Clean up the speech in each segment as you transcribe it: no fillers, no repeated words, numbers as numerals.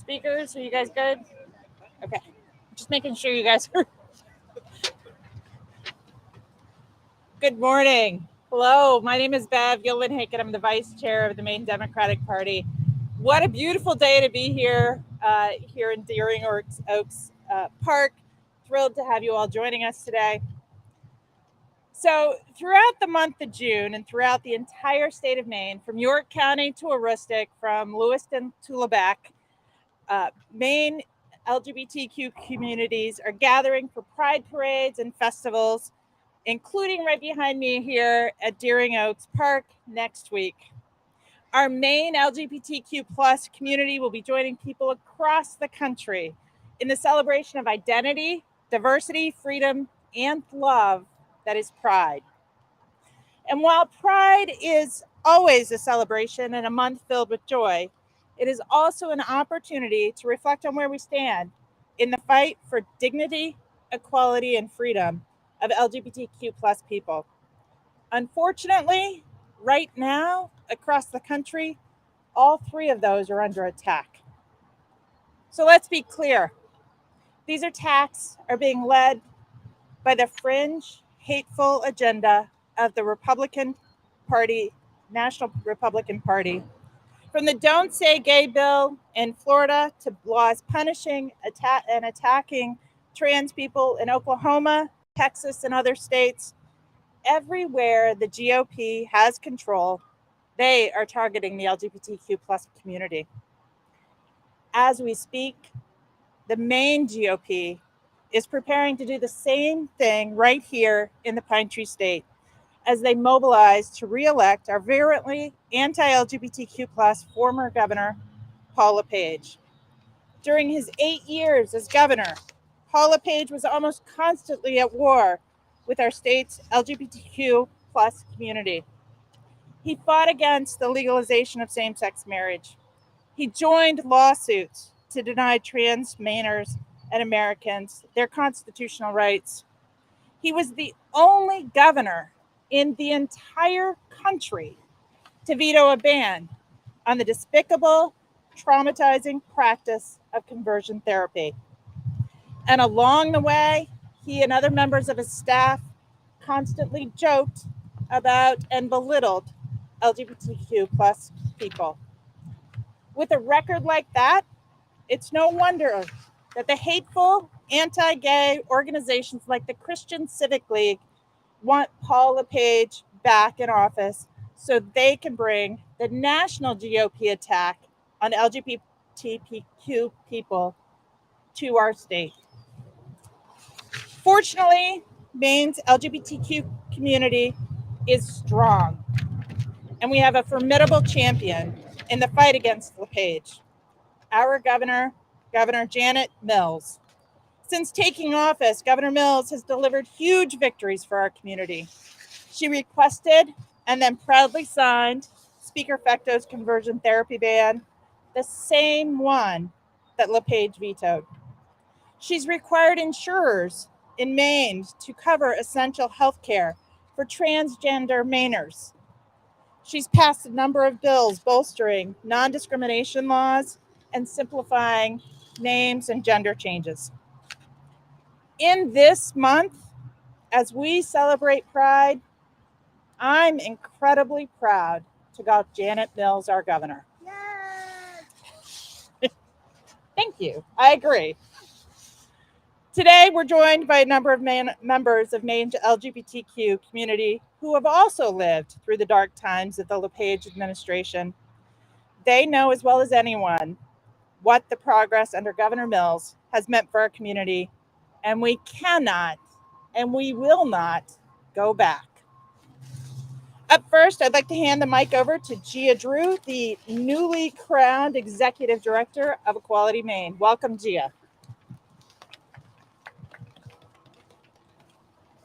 Speakers, are you guys good? Okay. Just making sure you guys are. Good morning. Hello, my name is Bev Gilman-Haken. I'm the vice chair of the Maine Democratic Party. What a beautiful day to be here, here in Deering Oaks Park. Thrilled to have you all joining us today. So throughout the month of June and throughout the entire state of Maine, from York County to Aroostook, from Lewiston to Beck, Maine LGBTQ communities are gathering for pride parades and festivals, including right behind me here at Deering Oaks Park next week. Our Maine LGBTQ plus community will be joining people across the country in the celebration of identity, diversity, freedom, and love that is Pride. And while Pride is always a celebration and a month filled with joy, it is also an opportunity to reflect on where we stand in the fight for dignity, equality, and freedom of LGBTQ plus people. Unfortunately, right now, across the country, all three of those are under attack. So let's be clear. These attacks are being led by the fringe, hateful agenda of the Republican Party, National Republican Party. From the Don't Say Gay bill in Florida to laws punishing and attacking trans people in Oklahoma, Texas, and other states, everywhere the GOP has control, they are targeting the LGBTQ plus community. As we speak, the Maine GOP is preparing to do the same thing right here in the Pine Tree State as they mobilize to re-elect our virulently anti-LGBTQ plus former governor, Paul LePage. During his 8 years as governor, Paul LePage was almost constantly at war with our state's LGBTQ plus community. He fought against the legalization of same-sex marriage. He joined lawsuits to deny trans Mainers and Americans their constitutional rights. He was the only governor in the entire country to veto a ban on the despicable, traumatizing practice of conversion therapy. And along the way, he and other members of his staff constantly joked about and belittled LGBTQ plus people. With a record like that, it's no wonder that the hateful anti-gay organizations like the Christian Civic League want Paul LePage back in office so they can bring the national GOP attack on LGBTQ people to our state. Fortunately, Maine's LGBTQ community is strong, and we have a formidable champion in the fight against LePage, our governor, Governor Janet Mills. Since taking office, Governor Mills has delivered huge victories for our community. She requested and then proudly signed Speaker Fecto's conversion therapy ban, the same one that LePage vetoed. She's required insurers in Maine to cover essential health care for transgender Mainers. She's passed a number of bills bolstering non-discrimination laws and simplifying names and gender changes. In this month, as we celebrate Pride, I'm incredibly proud to call Janet Mills our governor. Yes. Thank you. I agree. Today, we're joined by a number of members of Maine's LGBTQ community who have also lived through the dark times of the LePage administration. They know as well as anyone what the progress under Governor Mills has meant for our community, and we cannot and we will not go back. Up first, I'd like to hand the mic over to Gia Drew, the newly crowned Executive Director of Equality Maine. Welcome, Gia.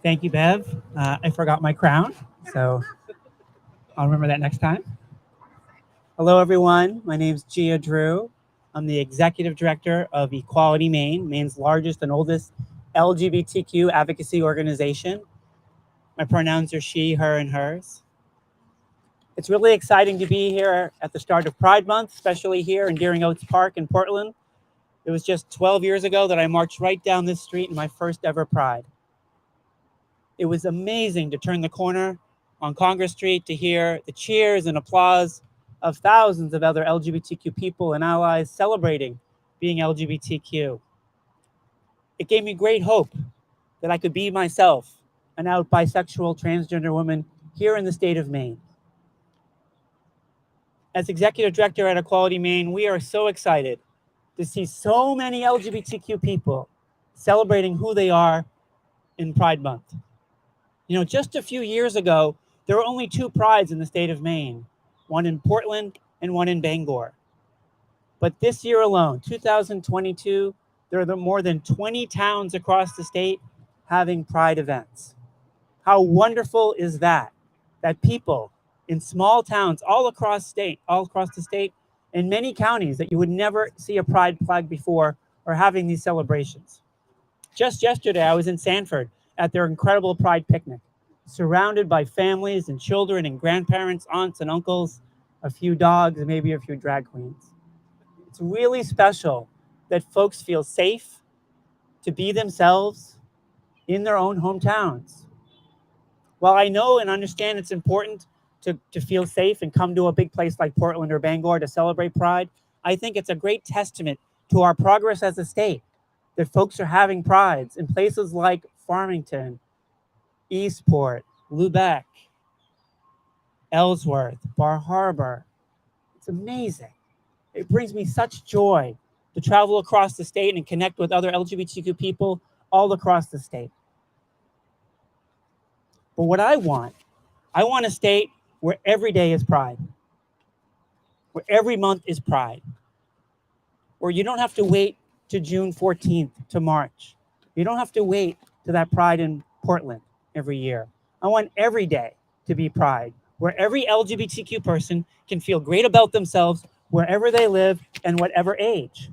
Thank you, Bev. I forgot my crown, so I'll remember that next time. Hello, everyone. My name is Gia Drew. I'm the Executive Director of Equality Maine, Maine's largest and oldest LGBTQ advocacy organization. My pronouns are she, her, and hers. It's really exciting to be here at the start of Pride Month, especially here in Deering Oaks Park in Portland, It was just 12 years ago that I marched right down this street in my first ever Pride. It was amazing to turn the corner on Congress Street to hear the cheers and applause of thousands of other LGBTQ people and allies celebrating being LGBTQ. It gave me great hope that I could be myself, an out bisexual transgender woman here in the state of Maine. As executive director at Equality Maine, we are so excited to see so many LGBTQ people celebrating who they are in Pride Month. You know, just a few years ago, there were only 2 prides in the state of Maine, one in Portland and one in Bangor. But this year alone, 2022, there are more than 20 towns across the state having Pride events. How wonderful is that? That people in small towns all across the state, in many counties that you would never see a Pride flag before are having these celebrations. Just yesterday, I was in Sanford at their incredible Pride picnic, surrounded by families and children and grandparents, aunts and uncles, a few dogs, and maybe a few drag queens. It's really special that folks feel safe to be themselves in their own hometowns. While I know and understand it's important to feel safe and come to a big place like Portland or Bangor to celebrate Pride, I think it's a great testament to our progress as a state that folks are having prides in places like Farmington, Eastport, Lubec, Ellsworth, Bar Harbor. It's amazing. It brings me such joy to travel across the state and connect with other LGBTQ people all across the state. But what I want a state where every day is Pride, where every month is Pride, where you don't have to wait to June 14th to march. You don't have to wait to that Pride in Portland every year. I want every day to be Pride, where every LGBTQ person can feel great about themselves wherever they live and whatever age.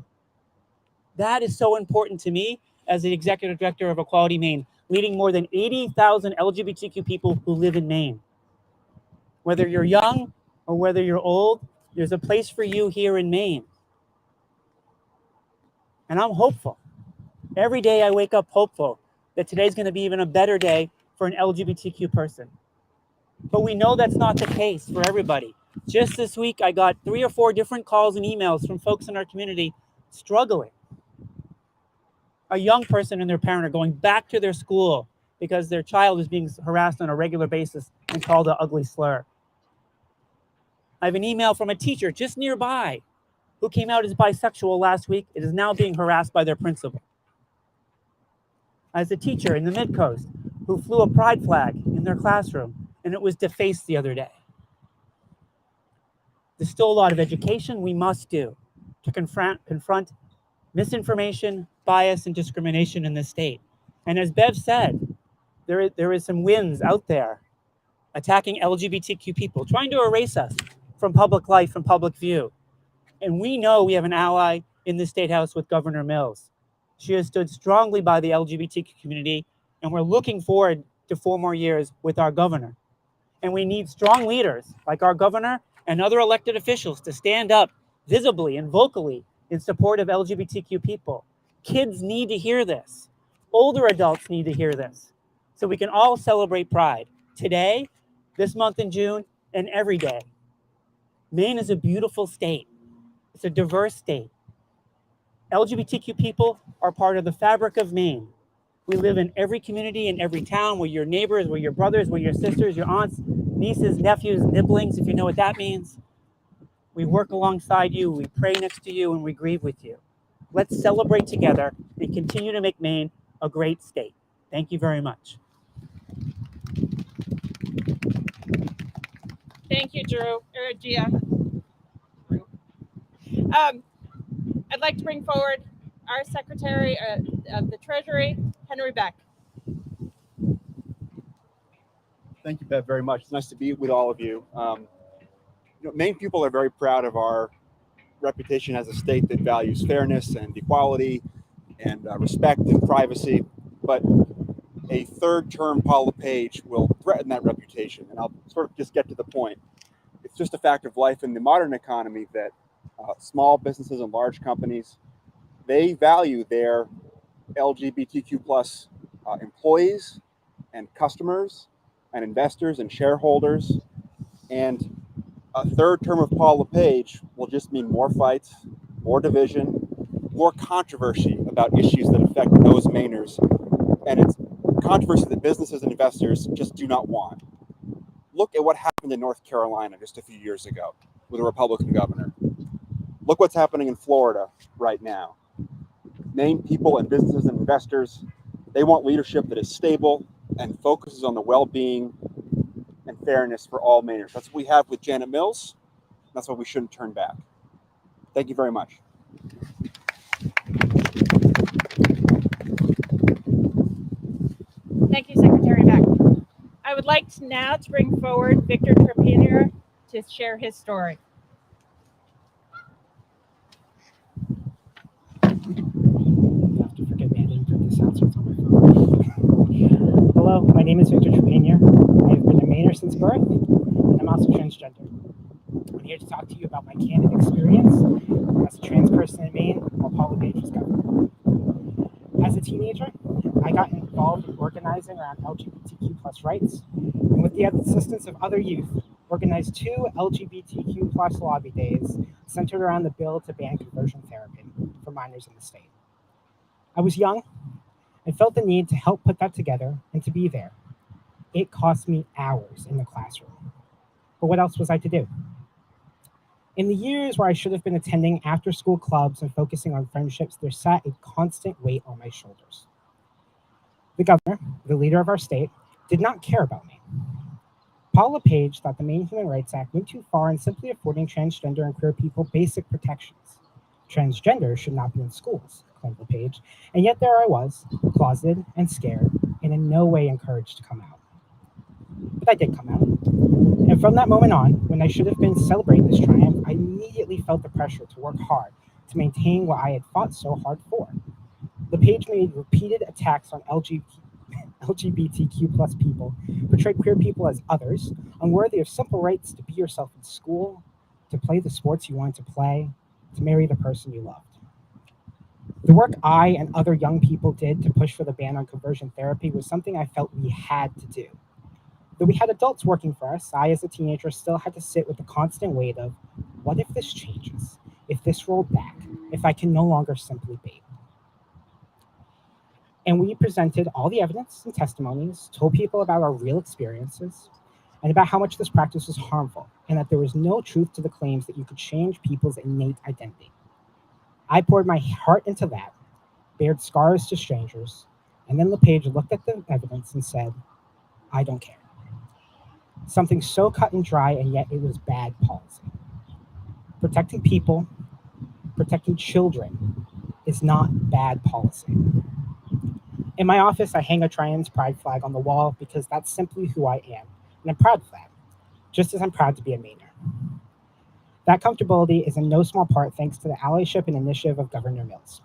That is so important to me as the executive director of Equality Maine, leading more than 80,000 LGBTQ people who live in Maine. Whether you're young or whether you're old, there's a place for you here in Maine. And I'm hopeful. Every day I wake up hopeful that today's going to be even a better day for an LGBTQ person. But we know that's not the case for everybody. Just this week, I got 3 or 4 different calls and emails from folks in our community struggling. A young person and their parent are going back to their school because their child is being harassed on a regular basis and called an ugly slur. I have an email from a teacher just nearby who came out as bisexual last week. It is now being harassed by their principal. As a teacher in the Mid-Coast who flew a pride flag in their classroom and it was defaced the other day. There's still a lot of education we must do to confront misinformation, bias, and discrimination in this state. And as Bev said, there is some wins out there attacking LGBTQ people, trying to erase us from public life, from public view. And we know we have an ally in the State House with Governor Mills. She has stood strongly by the LGBTQ community, and we're looking forward to 4 more years with our governor. And we need strong leaders like our governor and other elected officials to stand up visibly and vocally in support of LGBTQ people. Kids need to hear this. Older adults need to hear this. So we can all celebrate Pride today, this month in June, and every day. Maine is a beautiful state. It's a diverse state. LGBTQ people are part of the fabric of Maine. We live in every community, in every town. We're your neighbors, we're your brothers, we're your sisters, your aunts, nieces, nephews, nibblings, if you know what that means. We work alongside you, we pray next to you, and we grieve with you. Let's celebrate together and continue to make Maine a great state. Thank you very much. Thank you, Gia. I'd like to bring forward our Secretary of the Treasury, Henry Beck. Thank you, Bev, very much. It's nice to be with all of you. Maine people are very proud of our reputation as a state that values fairness and equality and respect and privacy. But a third-term Paul LePage will threaten that reputation, and I'll sort of just get to the point. It's just a fact of life in the modern economy that small businesses and large companies, they value their LGBTQ plus employees and customers and investors and shareholders. And a third term of Paul LePage will just mean more fights, more division, more controversy about issues that affect those Mainers. And it's controversy that businesses and investors just do not want. Look at what happened in North Carolina just a few years ago with a Republican governor. Look what's happening in Florida right now. Maine people and businesses and investors, they want leadership that is stable and focuses on the well-being and fairness for all Mainers. That's what we have with Janet Mills. That's why we shouldn't turn back. Thank you very much. Thank you, Secretary Beck. I would like now to bring forward Victor Trepanier to share his story. You have to forgive me, I didn't put this out, so it's on my phone. Hello, my name is Victor Trepanier. I have been a Mainer since birth, and I'm also transgender. I'm here to talk to you about my candid experience as a trans person in Maine while Paul LePage was governor. As a teenager, I got involved in organizing around LGBTQ plus rights, and with the assistance of other youth, organized 2 LGBTQ plus lobby days centered around the bill to ban conversion therapy for minors in the state. I was young and felt the need to help put that together and to be there. It cost me hours in the classroom, but what else was I to do? In the years where I should have been attending after-school clubs and focusing on friendships, there sat a constant weight on my shoulders. The governor, the leader of our state, did not care about me. Paul LePage thought the Maine Human Rights Act went too far in simply affording transgender and queer people basic protections. Transgender should not be in schools, claimed LePage, and yet there I was, closeted and scared, and in no way encouraged to come out. But I did come out. And from that moment on, when I should have been celebrating this triumph, I immediately felt the pressure to work hard to maintain what I had fought so hard for. LePage made repeated attacks on LGBTQ plus people, portrayed queer people as others, unworthy of simple rights to be yourself in school, to play the sports you wanted to play, to marry the person you loved. The work I and other young people did to push for the ban on conversion therapy was something I felt we had to do. Though we had adults working for us, I, as a teenager, still had to sit with the constant weight of, what if this changes? If this rolled back? If I can no longer simply be? And we presented all the evidence and testimonies, told people about our real experiences, and about how much this practice was harmful, and that there was no truth to the claims that you could change people's innate identity. I poured my heart into that, bared scars to strangers, and then LePage looked at the evidence and said, I don't care. Something so cut and dry, and yet it was bad policy. Protecting people, protecting children is not bad policy. In my office, I hang a trans pride flag on the wall because that's simply who I am, and I'm proud of that, just as I'm proud to be a Mainer. That comfortability is in no small part thanks to the allyship and initiative of Governor Mills.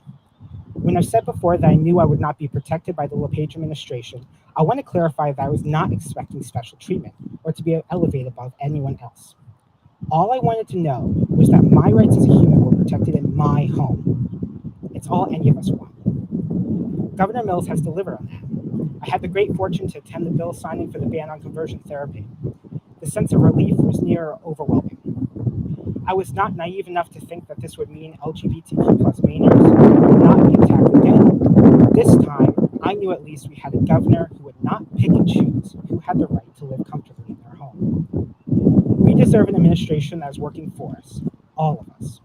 When I've said before that I knew I would not be protected by the LePage administration, I want to clarify that I was not expecting special treatment or to be elevated above anyone else. All I wanted to know was that my rights as a human were protected in my home. It's all any of us want. Governor Mills has delivered on that. I had the great fortune to attend the bill signing for the ban on conversion therapy. The sense of relief was near overwhelming. I was not naive enough to think that this would mean LGBTQ plus Mainers would not be attacked again. This time, I knew at least we had a governor who would not pick and choose who had the right to live comfortably in their home. We deserve an administration that is working for us, all of us.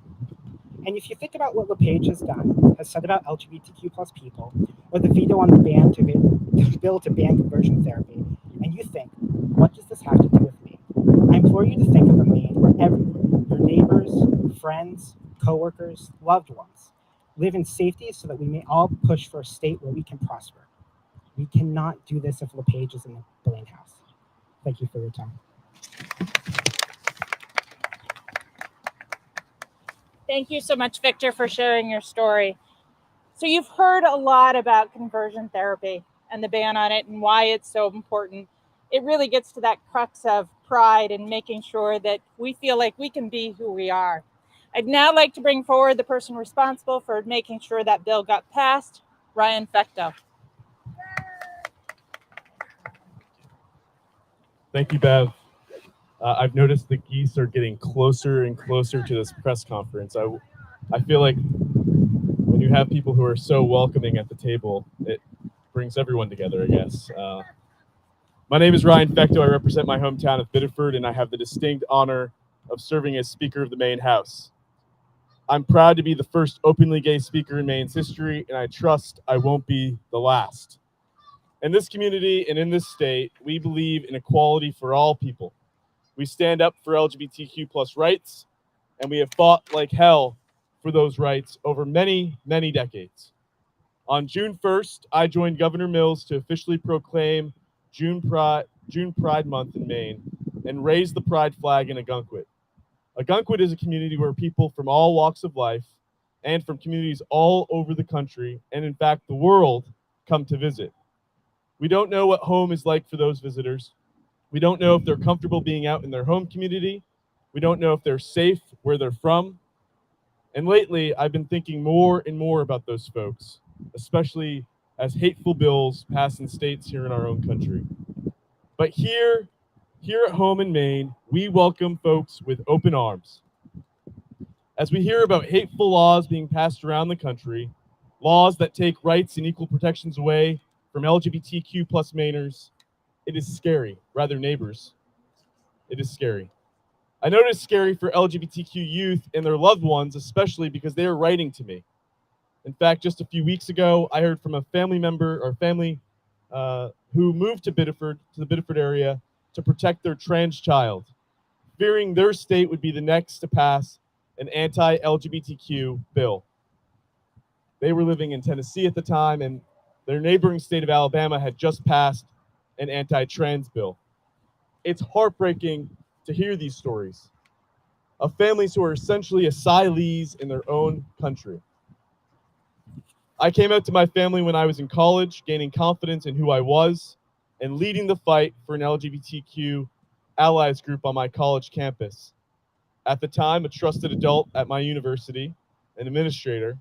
And if you think about what LePage has said about LGBTQ plus people, or the veto on the bill to ban conversion therapy, and you think, what does this have to do with me? I implore you to think of a Maine where everyone, your neighbors, friends, coworkers, loved ones, live in safety so that we may all push for a state where we can prosper. We cannot do this if LePage is in the Blaine House. Thank you for your time. Thank you so much, Victor, for sharing your story. So you've heard a lot about conversion therapy and the ban on it and why it's so important. It really gets to that crux of pride and making sure that we feel like we can be who we are. I'd now like to bring forward the person responsible for making sure that bill got passed, Ryan Fecto. Thank you, Bev. I've noticed the geese are getting closer and closer to this press conference. I feel like when you have people who are so welcoming at the table, it brings everyone together, I guess. My name is Ryan Fecto. I represent my hometown of Biddeford, and I have the distinct honor of serving as Speaker of the Maine House. I'm proud to be the first openly gay speaker in Maine's history, and I trust I won't be the last. In this community and in this state, we believe in equality for all people. We stand up for LGBTQ plus rights, and we have fought like hell for those rights over many, many decades. On June 1st, I joined Governor Mills to officially proclaim June Pride Month in Maine and raise the pride flag in Ogunquit. Ogunquit is a community where people from all walks of life and from communities all over the country, and in fact the world, come to visit. We don't know what home is like for those visitors. We don't know if they're comfortable being out in their home community. We don't know if they're safe where they're from. And lately, I've been thinking more and more about those folks, especially as hateful bills pass in states here in our own country. But here at home in Maine, we welcome folks with open arms. As we hear about hateful laws being passed around the country, laws that take rights and equal protections away from LGBTQ plus Mainers, it is scary, rather neighbors. It is scary. I know it is scary for LGBTQ youth and their loved ones, especially because they are writing to me. In fact, just a few weeks ago, I heard from a family member or family who moved to the Biddeford area to protect their trans child, fearing their state would be the next to pass an anti-LGBTQ bill. They were living in Tennessee at the time, and their neighboring state of Alabama had just passed an anti-trans bill. It's heartbreaking to hear these stories of families who are essentially asylees in their own country. I came out to my family when I was in college, gaining confidence in who I was and leading the fight for an LGBTQ allies group on my college campus. At the time, a trusted adult at my university, an administrator,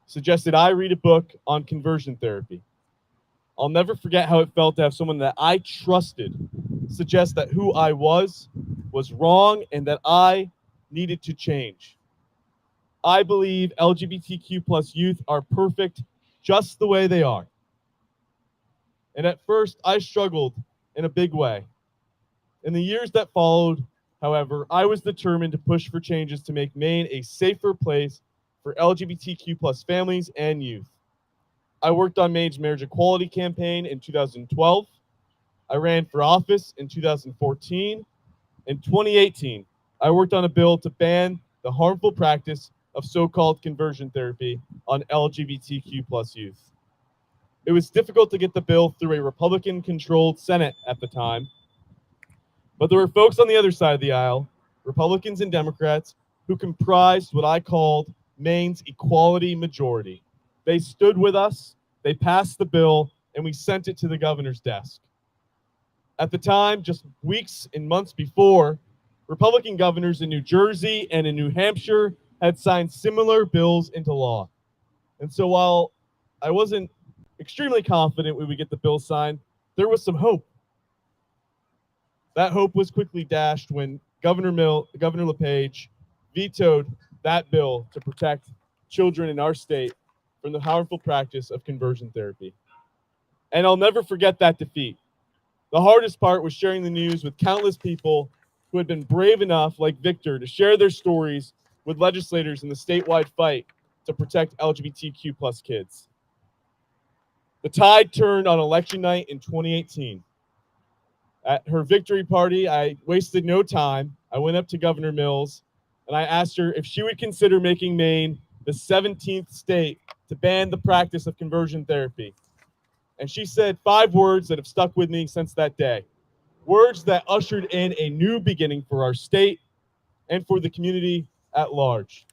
suggested I read a book on conversion therapy. I'll never forget how it felt to have someone that I trusted suggest that who I was wrong and that I needed to change. I believe LGBTQ plus youth are perfect just the way they are. And at first, I struggled in a big way. In the years that followed, however, I was determined to push for changes to make Maine a safer place for LGBTQ plus families and youth. I worked on Maine's marriage equality campaign in 2012. I ran for office in 2014. In 2018, I worked on a bill to ban the harmful practice of so-called conversion therapy on LGBTQ plus youth. It was difficult to get the bill through a Republican-controlled Senate at the time, but there were folks on the other side of the aisle, Republicans and Democrats, who comprised what I called Maine's equality majority. They stood with us, they passed the bill, and we sent it to the governor's desk. At the time, just weeks and months before, Republican governors in New Jersey and in New Hampshire had signed similar bills into law. And so while I wasn't extremely confident we would get the bill signed, there was some hope. That hope was quickly dashed when Governor LePage vetoed that bill to protect children in our state from the harmful practice of conversion therapy. And I'll never forget that defeat. The hardest part was sharing the news with countless people who had been brave enough, like Victor, to share their stories with legislators in the statewide fight to protect LGBTQ plus kids. The tide turned on election night in 2018. At her victory party, I wasted no time. I went up to Governor Mills and I asked her if she would consider making Maine the 17th state to ban the practice of conversion therapy. And she said 5 words that have stuck with me since that day. Words that ushered in a new beginning for our state and for the community at large.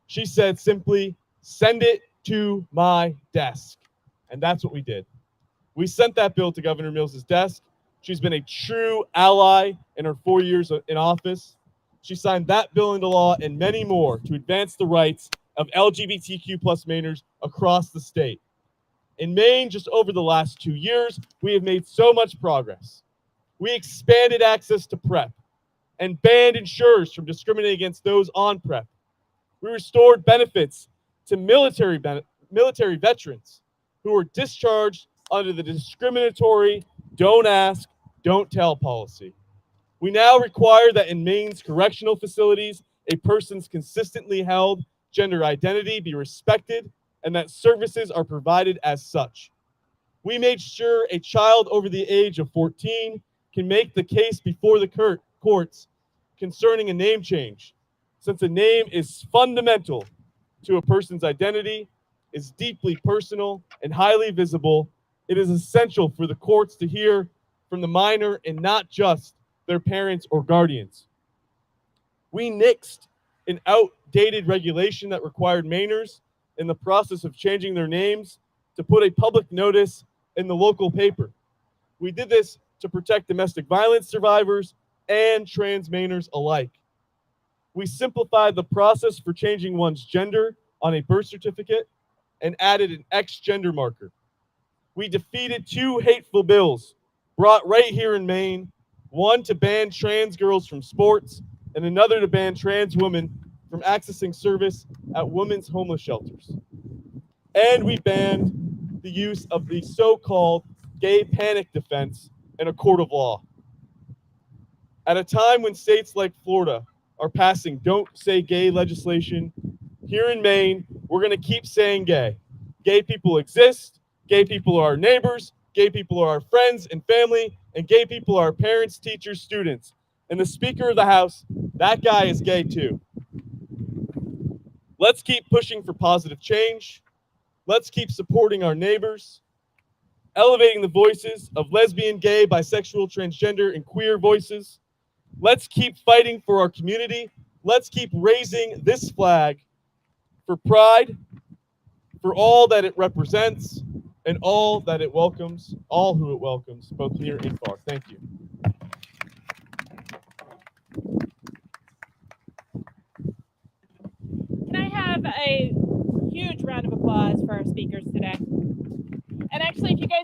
She said simply, "Send it to my desk." And that's what we did. We sent that bill to Governor Mills' desk. She's been a true ally in her 4 years in office. She signed that bill into law and many more to advance the rights of LGBTQ plus Mainers across the state. In Maine, just over the last 2 years, we have made so much progress. We expanded access to PrEP and banned insurers from discriminating against those on PrEP. We restored benefits to military veterans who were discharged under the discriminatory don't ask, don't tell policy. We now require that in Maine's correctional facilities, a person's consistently held gender identity be respected and that services are provided as such. We made sure a child over the age of 14 can make the case before the courts concerning a name change, since a name is fundamental to a person's identity, is deeply personal and highly visible. It is essential for the courts to hear from the minor and not just their parents or guardians. We nixed an outdated regulation that required Mainers in the process of changing their names to put a public notice in the local paper. We did this to protect domestic violence survivors and trans Mainers alike. We simplified the process for changing one's gender on a birth certificate and added an X gender marker. We defeated 2 hateful bills brought right here in Maine, one to ban trans girls from sports and another to ban trans women from accessing service at women's homeless shelters. And we banned the use of the so-called gay panic defense in a court of law. At a time when states like Florida are passing don't say gay legislation, here in Maine, we're going to keep saying gay. Gay people exist, gay people are our neighbors, gay people are our friends and family, and gay people are our parents, teachers, students. And the Speaker of the House, that guy is gay too. Let's keep pushing for positive change. Let's keep supporting our neighbors, elevating the voices of lesbian, gay, bisexual, transgender, and queer voices. Let's keep fighting for our community. Let's keep raising this flag for pride, for all that it represents, and all that it welcomes, all who it welcomes, both near and far. Thank you. Can I have a huge round of applause for our speakers today? And actually, if you guys